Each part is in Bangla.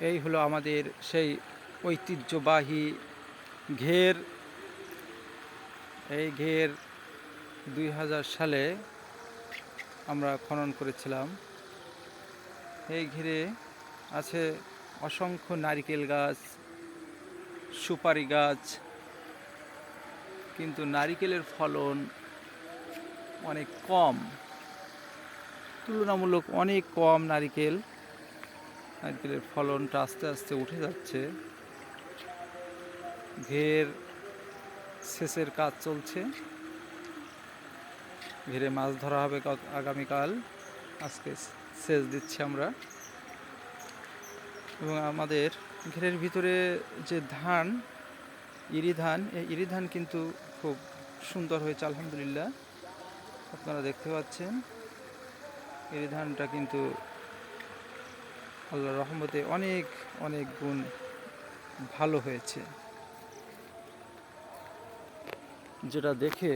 এই হলো আমাদের সেই ঐতিহ্যবাহী ঘের। এই ঘের 2000 সালে আমরা খনন করেছিলাম। এই ঘিরে আছে অসংখ্য নারিকেল গাছ, সুপারি গাছ, কিন্তু নারিকেলের ফলন অনেক কম, তুলনামূলক অনেক কম। নারিকেলের ফলনটা আস্তে আস্তে উঠে যাচ্ছে। ঘের সেচের কাজ চলছে, ঘেরে মাছ ধরা হবে আগামীকাল। আজকে সেচ দিচ্ছি আমরা। এবং আমাদের ঘেরের ভিতরে যে ধান, ইরি ধান, এই ইরি ধান কিন্তু খুব সুন্দর হয়েছে আলহামদুলিল্লাহ। আপনারা দেখতে পাচ্ছেন ইরি ধানটা কিন্তু আল্লাহর রহমতে অনেক অনেক গুণ ভালো হয়েছে, যেটা দেখে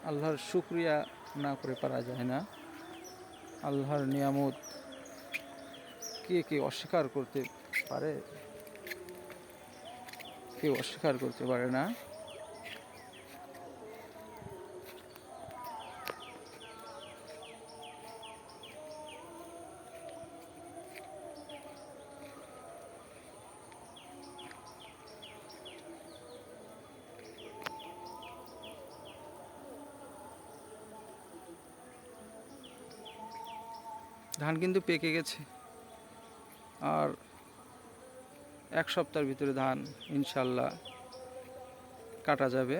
আল্লাহর শুকরিয়া না করে পারা যায় না। আল্লাহর নিয়ামত কে অস্বীকার করতে পারে? কেউ অস্বীকার করতে পারে না। ধান কিন্তু পেকে গেছে, আর 1 সপ্তাহের ভিতরে ধান ইনশাল্লাহ কাটা যাবে।